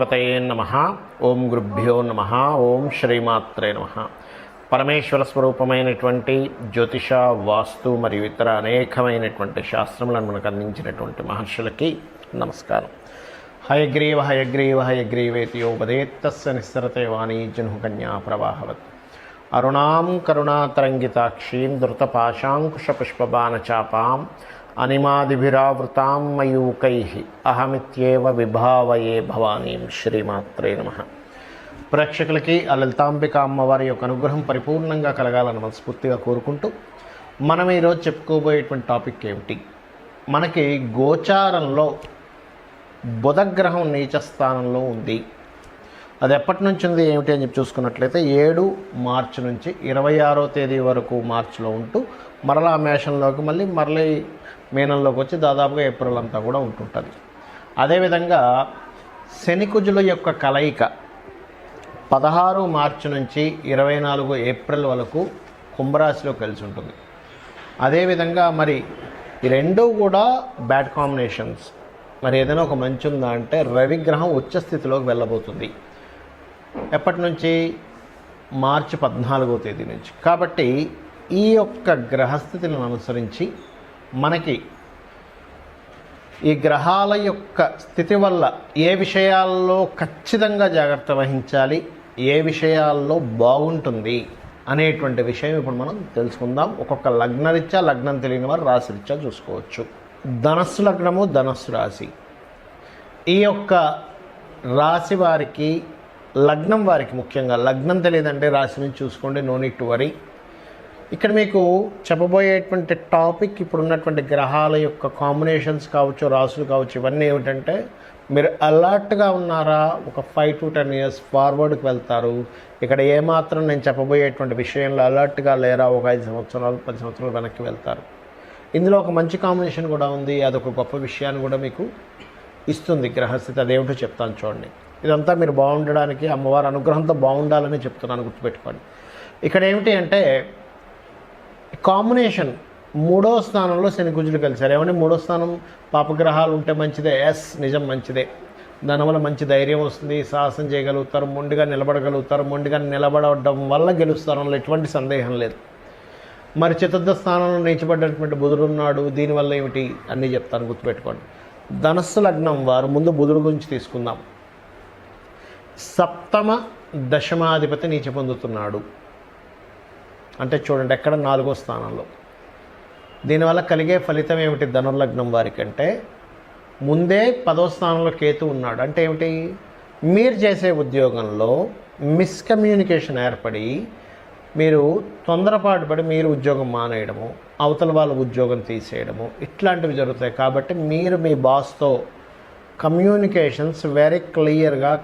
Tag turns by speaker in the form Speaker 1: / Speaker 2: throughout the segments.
Speaker 1: గణాధిపతయే నమః. ఓం గురుభ్యో నమః. ఓం శ్రీమాత్రే నమః. పరమేశ్వర స్వరూపమైనటువంటి జ్యోతిష, వాస్తు మరియు ఇతర అనేకమైనటువంటి శాస్త్రములను మనకు అందించినటువంటి మహర్షులకి నమస్కారం. హయగ్రీవ హయగ్రీవ హయగ్రీవేతి యోపదేత్తస్య నిస్సరతే వాణీ జన్హుకన్యా ప్రవాహవత్. అరుణాం కరుణాతరంగితాక్షీం ధృతపాశాంకుశపుష్పబాణచాపాం అనిమాదిభిరావృతాం మయూకైః అహమిత్యేవ విభావయే భవానీం. శ్రీమాత్రే నమః. ప్రేక్షకులకి ఆ లలితాంబిక అమ్మవారి యొక్క అనుగ్రహం పరిపూర్ణంగా కలగాలని మనస్ఫూర్తిగా కోరుకుంటూ మనం ఈరోజు చెప్పుకోబోయేటువంటి టాపిక్ ఏమిటి, మనకి గోచారంలో బుధగ్రహం నీచ స్థానంలో ఉంది. అది ఎప్పటి నుంచి ఉంది ఏమిటి అని చెప్పి చూసుకున్నట్లయితే 7 మార్చి నుంచి 26వ తేదీ వరకు మార్చిలో ఉంటూ మరలా మేషంలోకి మళ్ళీ మీనంలోకి వచ్చి దాదాపుగా ఏప్రిల్ అంతా కూడా ఉంటుంటుంది. అదేవిధంగా శనికుజుల యొక్క కలయిక 16 మార్చి నుంచి 24 ఏప్రిల్ వరకు కుంభరాశిలో కలిసి ఉంటుంది. అదేవిధంగా మరి ఈ రెండూ కూడా బ్యాడ్ కాంబినేషన్స్. మరి ఏదైనా ఒక మంచి ఉందా అంటే రవిగ్రహం ఉచ్చస్థితిలోకి వెళ్ళబోతుంది. ఎప్పటి నుంచి? మార్చి 14వ తేదీ నుంచి. కాబట్టి ఈ యొక్క గ్రహస్థితులను అనుసరించి మనకి ఈ గ్రహాల యొక్క స్థితి వల్ల ఏ విషయాల్లో ఖచ్చితంగా జాగ్రత్త వహించాలి, ఏ విషయాల్లో బాగుంటుంది అనేటువంటి విషయం ఇప్పుడు మనం తెలుసుకుందాం. ఒక్కొక్క లగ్నరీత్యా, లగ్నం తెలియని వారు రాశిరీత్యా చూసుకోవచ్చు. ధనస్సు లగ్నము, ధనస్సు రాశి. ఈ యొక్క రాశి వారికి, లగ్నం వారికి ముఖ్యంగా, లగ్నం తెలియదంటే రాశి నుంచి చూసుకోండి, నో నీడ్ టు వరీ. ఇక్కడ మీకు చెప్పబోయేటువంటి టాపిక్ ఇప్పుడు ఉన్నటువంటి గ్రహాల యొక్క కాంబినేషన్స్ కావచ్చు, రాసులు కావచ్చు, ఇవన్నీ ఏమిటంటే మీరు అలర్ట్గా ఉన్నారా, ఒక 5 to 10 years ఫార్వర్డ్కి వెళ్తారు. ఇక్కడ ఏమాత్రం నేను చెప్పబోయేటువంటి విషయంలో అలర్ట్గా లేరా, ఒక 5 సంవత్సరాలు 10 సంవత్సరాలు వెనక్కి వెళ్తారు. ఇందులో ఒక మంచి కాంబినేషన్ కూడా ఉంది. అదొక గొప్ప విషయాన్ని కూడా మీకు ఇస్తుంది గ్రహస్థితి. అదేమిటో చెప్తాను చూడండి. ఇదంతా మీరు బాగుండడానికి, అమ్మవారి అనుగ్రహంతో బాగుండాలని చెప్తున్నాను, గుర్తుపెట్టుకోండి. ఇక్కడ ఏమిటి అంటే కాంబినేషన్ 3వ స్థానంలో శని కుజులు కలిశారు. ఏమని 3వ స్థానం పాపగ్రహాలు ఉంటే మంచిదే. ఎస్, నిజం, మంచిదే. దానివల్ల మంచి ధైర్యం వస్తుంది, సాహసం చేయగలుగుతారు, మొండిగా నిలబడగలుగుతారు. మొండిగా నిలబడడం వల్ల గెలుస్తారు, అందులో ఎటువంటి సందేహం లేదు. మరి చతుర్థ స్థానంలో నీచబడ్డటువంటి బుధుడు ఉన్నాడు. దీనివల్ల ఏమిటి అన్నీ చెప్తాను, గుర్తుపెట్టుకోండి. ధనస్సు లగ్నం వారు ముందు బుధుడు గురించి తీసుకుందాం. సప్తమ దశమాధిపతి నీచ పొందుతున్నాడు. అంటే చూడండి, ఎక్కడ 4వ స్థానంలో. దీనివల్ల కలిగే ఫలితం ఏమిటి ధనుర్లగ్నం వారికి అంటే, ముందే 10వ స్థానంలో కేతు ఉన్నాడు. అంటే ఏమిటి, మీరు చేసే ఉద్యోగంలో మిస్కమ్యూనికేషన్ ఏర్పడి మీరు తొందరపాటు పడి మీరు ఉద్యోగం మానేయడము, అవతల వాళ్ళ ఉద్యోగం తీసేయడము, ఇట్లాంటివి జరుగుతాయి. కాబట్టి మీరు మీ బాస్తో కమ్యూనికేషన్స్ వెరీ క్లియర్గా,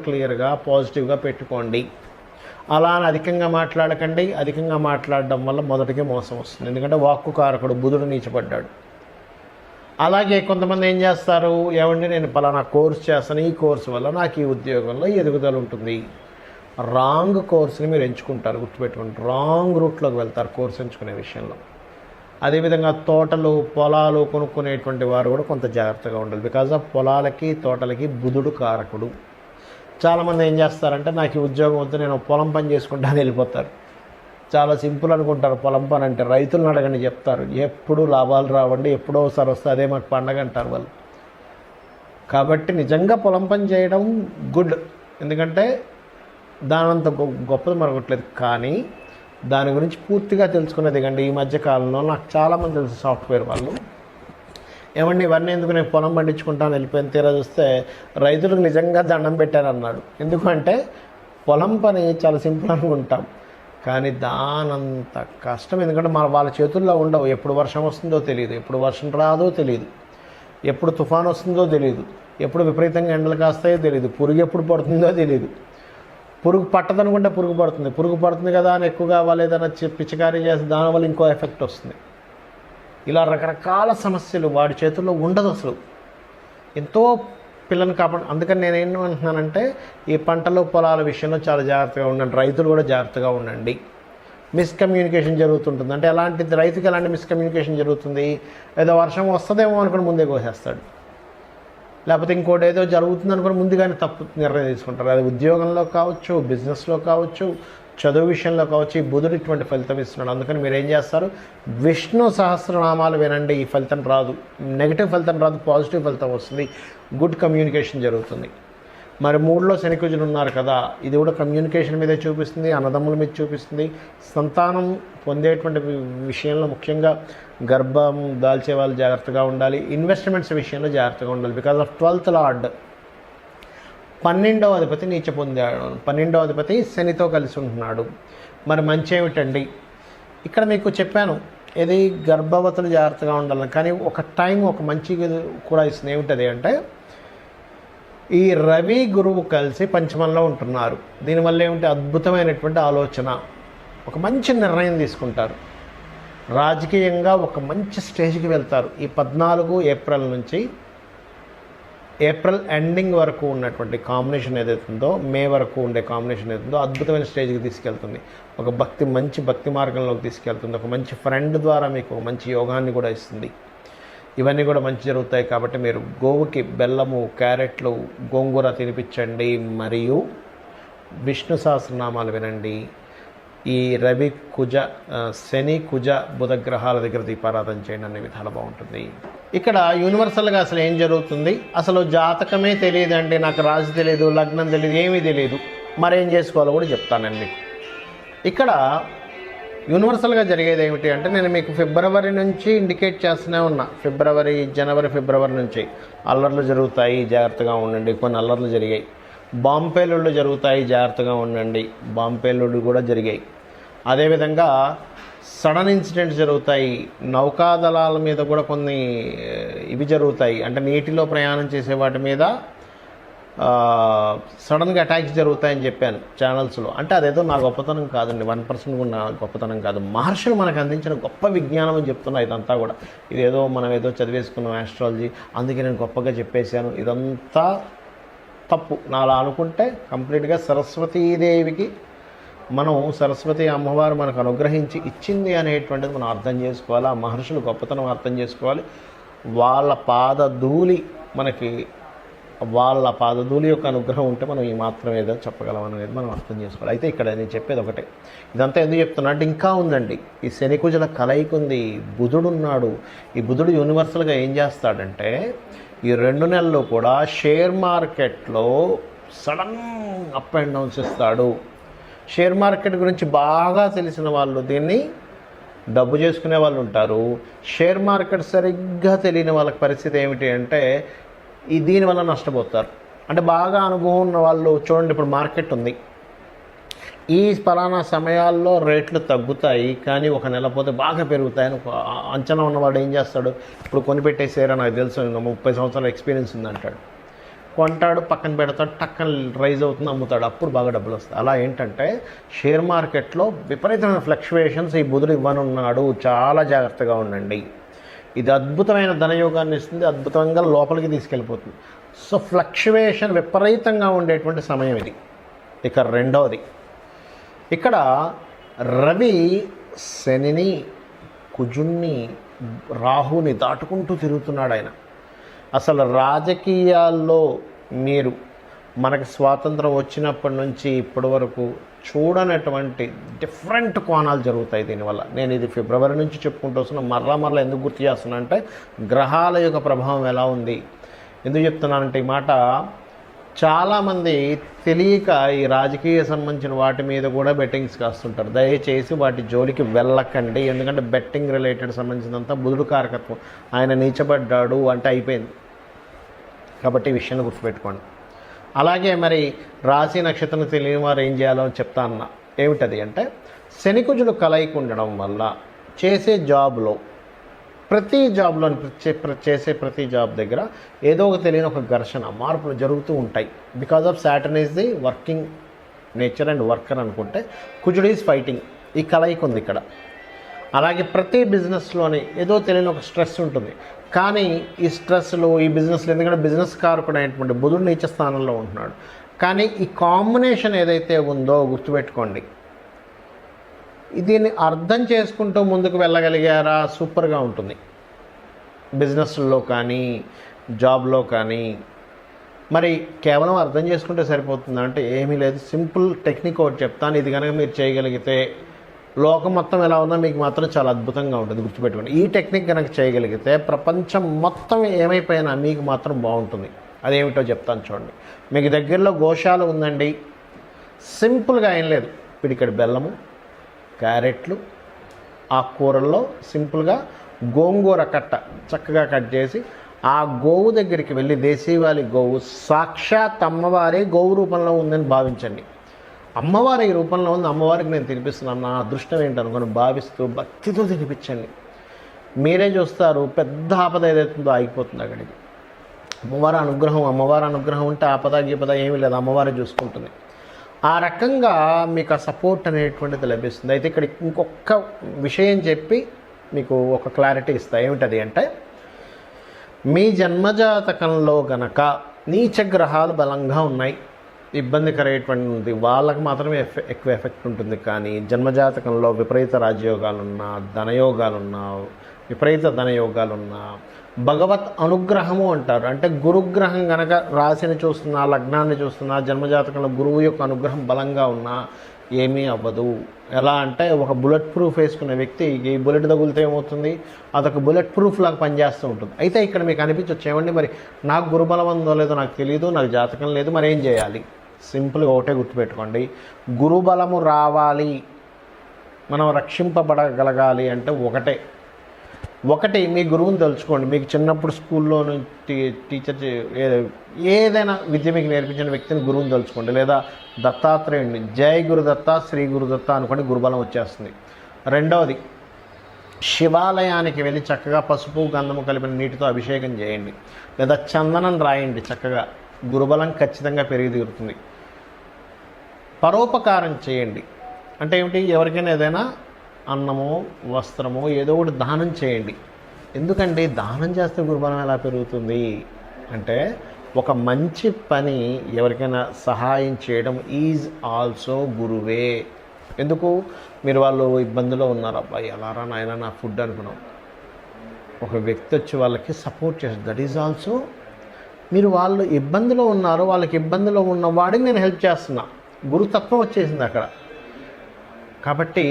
Speaker 1: క్లియర్గా పాజిటివ్గా పెట్టుకోండి. అలా అని అధికంగా మాట్లాడకండి. అధికంగా మాట్లాడడం వల్ల మొదటికే మోసం వస్తుంది. ఎందుకంటే వాక్కు కారకుడు బుధుడు నీచపడ్డాడు. అలాగే కొంతమంది ఏం చేస్తారు, ఏమండి నేను పలానా కోర్స్ చేస్తాను, ఈ కోర్సు వల్ల నాకు ఈ ఉద్యోగంలో ఎదుగుదల ఉంటుంది. రాంగ్ కోర్సుని మీరు ఎంచుకుంటారు, గుర్తుపెట్టుకోండి. రాంగ్ రూట్లోకి వెళ్తారు కోర్సు ఎంచుకునే విషయంలో. అదేవిధంగా తోటలు, పొలాలు కొనుక్కునేటువంటి వారు కూడా కొంత జాగ్రత్తగా ఉండాలి. బికాజ్ ఆఫ్ పొలాలకి, తోటలకి బుధుడు కారకుడు. చాలామంది ఏం చేస్తారంటే నాకు ఈ ఉద్యోగం వద్దు, నేను పొలం పని చేసుకుంటాను వెళ్ళిపోతారు. చాలా సింపుల్ అనుకుంటారు పొలం పని అంటే. రైతులను అడగండి, చెప్తారు ఎప్పుడు లాభాలు రావండి, ఎప్పుడో ఒకసారి వస్తే అదే మాకు పండగ అంటారు వాళ్ళు. కాబట్టి నిజంగా పొలం పని చేయడం గుడ్, ఎందుకంటే దానంత గొప్పది మరొకట్లేదు. కానీ దాని గురించి పూర్తిగా తెలుసుకునేది కండి. ఈ మధ్య కాలంలో నాకు చాలామంది తెలుసు సాఫ్ట్వేర్ వాళ్ళు, ఏమండి ఇవన్నీ ఎందుకు, నేను పొలం పండించుకుంటాను వెళ్ళిపోయిన తీరా చూస్తే రైతులకు నిజంగా దండం పెట్టారన్నాడు. ఎందుకంటే పొలం పని చాలా సింపుల్ అనుకుంటాం, కానీ దానంత కష్టం. ఎందుకంటే వాళ్ళ చేతుల్లో ఉండవు. ఎప్పుడు వర్షం వస్తుందో తెలియదు, ఎప్పుడు వర్షం రాదో తెలియదు, ఎప్పుడు తుఫాను వస్తుందో తెలియదు, ఎప్పుడు విపరీతంగా ఎండలు కాస్తాయో తెలియదు, పురుగు ఎప్పుడు పడుతుందో తెలియదు. పురుగు పట్టదనుకుంటే పురుగు పడుతుంది కదా అని ఎక్కువగా వాళ్ళు ఏదైనా పిచికారీ చేస్తే దానివల్ల ఇంకో ఎఫెక్ట్ వస్తుంది. ఇలా రకరకాల సమస్యలు వాడి చేతుల్లో ఉండదు అసలు. ఎంతో పిల్లల్ని కాపాడు. అందుకని నేనేమంటున్నానంటే ఈ పంటలు, పొలాల విషయంలో చాలా జాగ్రత్తగా ఉండండి. రైతులు కూడా జాగ్రత్తగా ఉండండి. మిస్కమ్యూనికేషన్ జరుగుతుంటుంది. అంటే ఎలాంటి రైతుకి ఎలాంటి మిస్కమ్యూనికేషన్ జరుగుతుంది, ఏదో వర్షం వస్తుందేమో అనుకుని ముందే కోసేస్తాడు. లేకపోతే ఇంకోటి ఏదో జరుగుతుంది అనుకుని ముందుగానే తప్పు నిర్ణయం తీసుకుంటారు. అది ఉద్యోగంలో కావచ్చు, బిజినెస్లో కావచ్చు, చదువు విషయంలో కావచ్చు. ఈ బుధుడు ఇటువంటి ఫలితం ఇస్తున్నాడు. అందుకని మీరు ఏం చేస్తారు, విష్ణు సహస్రనామాలు వినండి. ఈ ఫలితం రాదు, నెగిటివ్ ఫలితం రాదు, పాజిటివ్ ఫలితం వస్తుంది. గుడ్ కమ్యూనికేషన్ జరుగుతుంది. మరి 3లో శనికుజులు ఉన్నారు కదా, ఇది కూడా కమ్యూనికేషన్ మీదే చూపిస్తుంది, అన్నదమ్ముల మీద చూపిస్తుంది. సంతానం పొందేటువంటి విషయంలో ముఖ్యంగా గర్భం దాల్చే వాళ్ళు జాగ్రత్తగా ఉండాలి. ఇన్వెస్ట్మెంట్స్ విషయంలో జాగ్రత్తగా ఉండాలి. బికాజ్ ఆఫ్ 12th లార్డ్ 12వ అధిపతి నీచ పొందాడు. 12వ అధిపతి శనితో కలిసి ఉంటున్నాడు. మరి మంచి ఏమిటండి, ఇక్కడ మీకు చెప్పాను ఇది గర్భవతులు జాగ్రత్తగా ఉండాలని. కానీ ఒక టైం ఒక మంచి కూడా ఇస్తుంది. ఏమిటది అంటే ఈ రవి గురువు కలిసి పంచమంలో ఉంటున్నారు. దీనివల్ల ఏమిటి, అద్భుతమైనటువంటి ఆలోచన, ఒక మంచి నిర్ణయం తీసుకుంటారు. రాజకీయంగా ఒక మంచి స్టేజ్కి వెళ్తారు. ఈ 14 ఏప్రిల్ నుంచి ఏప్రిల్ ఎండింగ్ వరకు ఉన్నటువంటి కాంబినేషన్ ఏదైతే ఉందో, మే వరకు ఉండే కాంబినేషన్ ఏదైతుందో అద్భుతమైన స్టేజ్కి తీసుకెళ్తుంది. ఒక మంచి భక్తి మార్గంలోకి తీసుకెళ్తుంది. ఒక మంచి ఫ్రెండ్ ద్వారా మీకు ఒక మంచి యోగాన్ని కూడా ఇస్తుంది. ఇవన్నీ కూడా మంచి జరుగుతాయి. కాబట్టి మీరు గోవుకి బెల్లము, క్యారెట్లు, గోంగూర తినిపించండి. మరియు విష్ణు సహస్రనామాలు వినండి. ఈ రవి కుజ, శని కుజ బుధ గ్రహాల దగ్గర దీపారాధన చేయండి. అనే విధాలు బాగుంటుంది. ఇక్కడ యూనివర్సల్గా అసలు ఏం జరుగుతుంది, అసలు జాతకమే తెలియదండి, నాకు రాశి తెలియదు, లగ్నం తెలియదు, ఏమీ తెలియదు, మరేం చేసుకోవాలో కూడా చెప్తానండి మీకు. ఇక్కడ యూనివర్సల్గా జరిగేది ఏమిటి అంటే, నేను మీకు ఫిబ్రవరి నుంచి ఇండికేట్ చేస్తూనే ఉన్నా. జనవరి ఫిబ్రవరి నుంచి అల్లర్లు జరుగుతాయి, జాగ్రత్తగా ఉండండి. కొన్ని అల్లర్లు జరిగాయి. బాంబు పేలుళ్ళు జరుగుతాయి, జాగ్రత్తగా ఉండండి. బాంబు పేలుళ్ళు కూడా జరిగాయి. అదేవిధంగా సడన్ ఇన్సిడెంట్స్ జరుగుతాయి. నౌకాదళాల మీద కూడా కొన్ని ఇవి జరుగుతాయి. అంటే నీటిలో ప్రయాణం చేసే వాటి మీద సడన్గా అటాక్స్ జరుగుతాయని చెప్పాను ఛానల్స్లో. అంటే అదేదో నా గొప్పతనం కాదండి, 1% కూడా నా గొప్పతనం కాదు. మహర్షులు మనకు అందించిన గొప్ప విజ్ఞానం అని చెప్తున్నా. ఇదంతా కూడా ఇదేదో మనం ఏదో చదివేసుకున్నాం ఆస్ట్రాలజీ, అందుకే నేను గొప్పగా చెప్పేశాను, ఇదంతా తప్పు. నా అలా అనుకుంటే కంప్లీట్గా సరస్వతీదేవికి మనం సరస్వతి అమ్మవారు మనకు అనుగ్రహించి ఇచ్చింది అనేటువంటిది మనం అర్థం చేసుకోవాలి. ఆ మహర్షులు గొప్పతనం అర్థం చేసుకోవాలి. వాళ్ళ పాదధూళి యొక్క అనుగ్రహం ఉంటే మనం ఈ మాత్రం ఏదో చెప్పగలం అనేది మనం అర్థం చేసుకోవాలి. అయితే ఇక్కడ నేను చెప్పేది ఒకటే, ఇదంతా ఎందుకు చెప్తున్నా అంటే ఇంకా ఉందండి. ఈ శనికుజుల కలయిక ఉంది, బుధుడు ఉన్నాడు. ఈ బుధుడు యూనివర్సల్గా ఏం చేస్తాడంటే, ఈ 2 నెలలు కూడా షేర్ మార్కెట్లో సడన్ అప్ అండ్ డౌన్స్ ఇస్తాడు. షేర్ మార్కెట్ గురించి బాగా తెలిసిన వాళ్ళు దీన్ని డబ్బు చేసుకునే వాళ్ళు ఉంటారు. షేర్ మార్కెట్ సరిగ్గా తెలియని వాళ్ళకి పరిస్థితి ఏమిటి అంటే దీనివల్ల నష్టపోతారు. అంటే బాగా అనుభవం ఉన్న వాళ్ళు చూడండి, ఇప్పుడు మార్కెట్ ఉంది, ఈ పలానా సమయాల్లో రేట్లు తగ్గుతాయి కానీ ఒక నెల పోతే బాగా పెరుగుతాయని అంచనా ఉన్నవాడు ఏం చేస్తాడు, ఇప్పుడు కొనిపెట్టేసారా నాకు తెలుసు 30 సంవత్సరాల ఎక్స్పీరియన్స్ ఉందంటాడు, కొంటాడు, పక్కన పెడతాడు, టక్కన రైజ్ అవుతుంది, అమ్ముతాడు, అప్పుడు బాగా డబ్బులు వస్తాయి. అలా ఏంటంటే షేర్ మార్కెట్లో విపరీతమైన ఫ్లక్చువేషన్స్ ఈ బుధుడు ఇవ్వనున్నాడు. చాలా జాగ్రత్తగా ఉండండి. ఇది అద్భుతమైన ధనయోగాన్ని ఇస్తుంది, అద్భుతంగా లోపలికి తీసుకెళ్ళిపోతుంది. సో ఫ్లక్చువేషన్ విపరీతంగా ఉండేటువంటి సమయం ఇది. ఇక రెండవది, ఇక్కడ రవి శనిని, కుజుణ్ణి, రాహుని దాటుకుంటూ తిరుగుతున్నాడు ఆయన. అసలు రాజకీయాల్లో మీరు మనకు స్వాతంత్రం వచ్చినప్పటి నుంచి ఇప్పటి వరకు చూడనటువంటి డిఫరెంట్ కోణాలు జరుగుతాయి దీనివల్ల. నేను ఇది ఫిబ్రవరి నుంచి చెప్పుకుంటూ వస్తున్నా. మరలా ఎందుకు గుర్తు చేస్తున్నా అంటే గ్రహాల యొక్క ప్రభావం ఎలా ఉంది. ఎందుకు చెప్తున్నానంటే ఈ మాట, చాలామంది తెలియక ఈ రాజకీయ సంబంధించిన వాటి మీద కూడా బెట్టింగ్స్ కాస్తుంటారు. దయచేసి వాటి జోలికి వెళ్ళకండి. ఎందుకంటే బెట్టింగ్ రిలేటెడ్ సంబంధించినంత బుధుడు కారకత్వం, ఆయన నీచబడ్డాడు అంటే అయిపోయింది. కాబట్టి ఈ విషయాన్ని గుర్తుపెట్టుకోండి. అలాగే మరి రాశి నక్షత్రం తెలియని వారు ఏం చేయాలో చెప్తా అన్నా. ఏమిటది అంటే, శనికుజుడు కలయిక ఉండడం వల్ల చేసే జాబ్లో చేసే ప్రతి జాబ్ దగ్గర ఏదో ఒక తెలియని ఒక ఘర్షణ, మార్పులు జరుగుతూ ఉంటాయి. Because of Saturn is the working nature and worker అనుకుంటే, కుజుడు ఈజ్ ఫైటింగ్. ఈ కలయిక ఉంది ఇక్కడ. అలాగే ప్రతి బిజినెస్లోని ఏదో తెలియని ఒక స్ట్రెస్ ఉంటుంది. కానీ ఈ స్ట్రెస్లు, ఈ బిజినెస్లు, ఎందుకంటే బిజినెస్ కారకుడు అయినటువంటి బుధుడు నీచ స్థానంలో ఉంటున్నాడు. కానీ ఈ కాంబినేషన్ ఏదైతే ఉందో గుర్తుపెట్టుకోండి, దీన్ని అర్థం చేసుకుంటూ ముందుకు వెళ్ళగలిగారా సూపర్గా ఉంటుంది. బిజినెస్లో కానీ, జాబ్లో కానీ, మరి కేవలం అర్థం చేసుకుంటే సరిపోతుందా అంటే ఏమీ లేదు. సింపుల్ టెక్నిక్ ఒకటి చెప్తాను. ఇది కనుక మీరు చేయగలిగితే లోకం మొత్తం ఎలా ఉందో మీకు మాత్రం చాలా అద్భుతంగా ఉంటుంది. గుర్తుపెట్టుకోండి, ఈ టెక్నిక్ కనుక చేయగలిగితే ప్రపంచం మొత్తం ఏమైపోయినా మీకు మాత్రం బాగుంటుంది. అదేమిటో చెప్తాను చూడండి. మీకు దగ్గరలో గోశాల ఉందండి, సింపుల్గా ఏం లేదు, పిడికెడు బెల్లము, క్యారెట్లు, ఆకుకూరల్లో సింపుల్గా గోంగూర కట్ట చక్కగా కట్ చేసి ఆ గోవు దగ్గరికి వెళ్ళి, దేశీవాలి గోవు సాక్షాత్ అమ్మవారి గోవు రూపంలో ఉందని భావించండి. అమ్మవారి ఈ రూపంలో ఉంది, అమ్మవారికి నేను తినిపిస్తున్నాను, నా అదృష్టం ఏంటనుకొని భావిస్తూ భక్తితో తినిపించండి. మీరే చూస్తారు పెద్ద ఆపద ఏదైతుందో ఆగిపోతుంది అక్కడికి. అమ్మవారి అనుగ్రహం ఉంటే ఆపద గీపద ఏమీ లేదు, అమ్మవారే చూసుకుంటుంది. ఆ రకంగా మీకు ఆ సపోర్ట్ అనేటువంటిది లభిస్తుంది. అయితే ఇక్కడ ఇంకొక విషయం చెప్పి మీకు ఒక క్లారిటీ ఇస్తా. ఏమిటది అంటే, మీ జన్మజాతకంలో గనక నీచగ్రహాలు బలంగా ఉన్నాయి, ఇబ్బందికరమైనటువంటి వాళ్ళకి మాత్రమే ఎక్కువ ఎఫెక్ట్ ఉంటుంది. కానీ జన్మజాతకంలో విపరీత రాజయోగాలున్నా, ధనయోగాలున్నా, విపరీత ధనయోగాలున్నా, భగవత్ అనుగ్రహము అంటారు. అంటే గురుగ్రహం కనుక రాశిని చూస్తున్నా, లగ్నాన్ని చూస్తున్నా, జన్మజాతకంలో గురువు యొక్క అనుగ్రహం బలంగా ఉన్నా ఏమీ అవ్వదు. ఎలా అంటే, ఒక బుల్లెట్ ప్రూఫ్ వేసుకునే వ్యక్తి ఈ బుల్లెట్ తగులితే ఏమవుతుంది, అదొక బుల్లెట్ ప్రూఫ్ లాగా పనిచేస్తూ ఉంటుంది. అయితే ఇక్కడ మీకు అనిపించవచ్చు, ఏమండి మరి నాకు గురుబలం ఉందో లేదో నాకు తెలియదు, నాకు జాతకం లేదు, మరి ఏం చేయాలి? సింపుల్గా ఒకటే గుర్తుపెట్టుకోండి, గురుబలము రావాలి, మనం రక్షింపబడగలగాలి అంటే ఒకటి మీ గురువుని తెలుసుకోండి. మీకు చిన్నప్పుడు స్కూల్లో టీచర్ ఏదైనా విద్య మీకు నేర్పించిన వ్యక్తిని గురువుని తెలుసుకోండి. లేదా దత్తాత్రేయుడిని, జై గురుదత్త, శ్రీ గురుదత్త అనుకోండి, గురుబలం వచ్చేస్తుంది. రెండవది, శివాలయానికి వెళ్ళి చక్కగా పసుపు గంధము కలిపిన నీటితో అభిషేకం చేయండి, లేదా చందనం రాయండి, చక్కగా గురుబలం ఖచ్చితంగా పెరిగి తీరుతుంది. పరోపకారం చేయండి అంటే ఏమిటి, ఎవరికైనా ఏదైనా అన్నమో వస్త్రమో ఏదో ఒకటి దానం చేయండి. ఎందుకంటే దానం చేస్తే గురుబలం ఎలా పెరుగుతుంది అంటే, ఒక మంచి పని ఎవరికైనా సహాయం చేయడం ఈజ్ ఆల్సో గురువే. ఎందుకు, మీరు వాళ్ళు ఇబ్బందిలో ఉన్నారు, అబ్బాయి ఎలారా నాయన నా ఫుడ్ అనుకున్నాం, ఒక వ్యక్తి వచ్చి వాళ్ళకి సపోర్ట్ చేస్తారు, దట్ ఈజ్ ఆల్సో మీరు వాళ్ళు ఇబ్బందిలో ఉన్నారు, వాళ్ళకి ఇబ్బందిలో ఉన్న వాడికి నేను హెల్ప్ చేస్తున్నా, గురుతత్వం వచ్చేసింది అక్కడ. కాబట్టి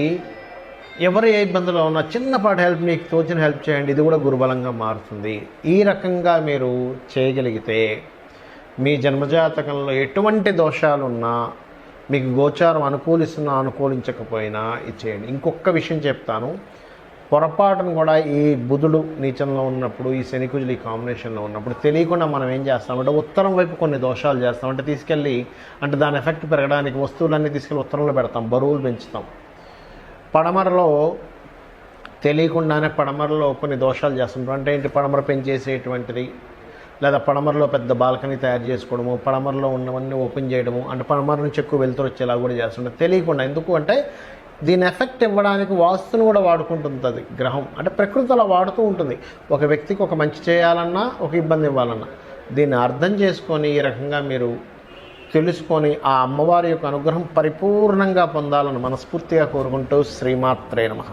Speaker 1: ఎవరు ఏ ఇబ్బందిలో ఉన్నా చిన్నపాటి హెల్ప్, మీకు తోచిన హెల్ప్ చేయండి, ఇది కూడా గురుబలంగా మారుతుంది. ఈ రకంగా మీరు చేయగలిగితే మీ జన్మజాతకంలో ఎటువంటి దోషాలున్నా, మీకు గోచారం అనుకూలిస్తున్నా అనుకూలించకపోయినా ఇది చేయండి. ఇంకొక విషయం చెప్తాను, పొరపాటును కూడా ఈ బుధుడు నీచంలో ఉన్నప్పుడు, ఈ శనికుజులు ఈ కాంబినేషన్లో ఉన్నప్పుడు తెలియకుండా మనం ఏం చేస్తామంటే ఉత్తరం వైపు కొన్ని దోషాలు చేస్తాం. అంటే తీసుకెళ్ళి, అంటే దాని ఎఫెక్ట్ పెరగడానికి వస్తువులన్నీ తీసుకెళ్ళి ఉత్తరంలో పెడతాం, బరువులు పెంచుతాం. పడమరలో తెలియకుండానే పడమరలో కొన్ని దోషాలు చేస్తుంటాం. అంటే ఏంటి, పడమర పెంచేసేటువంటిది, లేదా పడమరలో పెద్ద బాల్కనీ తయారు చేసుకోవడము, పడమరలో ఉన్నవన్నీ ఓపెన్ చేయడము, అంటే పడమర నుంచి ఎక్కువ వెలుతురు వచ్చేలా కూడా చేస్తుంటాం తెలియకుండా. ఎందుకు అంటే దీని ఎఫెక్ట్ ఇవ్వడానికి వాస్తును కూడా వాడుకుంటుంది అది గ్రహం. అంటే ప్రకృతి అలా వాడుతూ ఉంటుంది. ఒక వ్యక్తికి ఒక మంచి చేయాలన్నా, ఒక ఇబ్బంది ఇవ్వాలన్నా, దీన్ని అర్థం చేసుకొని ఈ రకంగా మీరు తెలుసుకొని ఆ అమ్మవారి యొక్క అనుగ్రహం పరిపూర్ణంగా పొందాలని మనస్ఫూర్తిగా కోరుకుంటూ శ్రీమాత్రే నమః.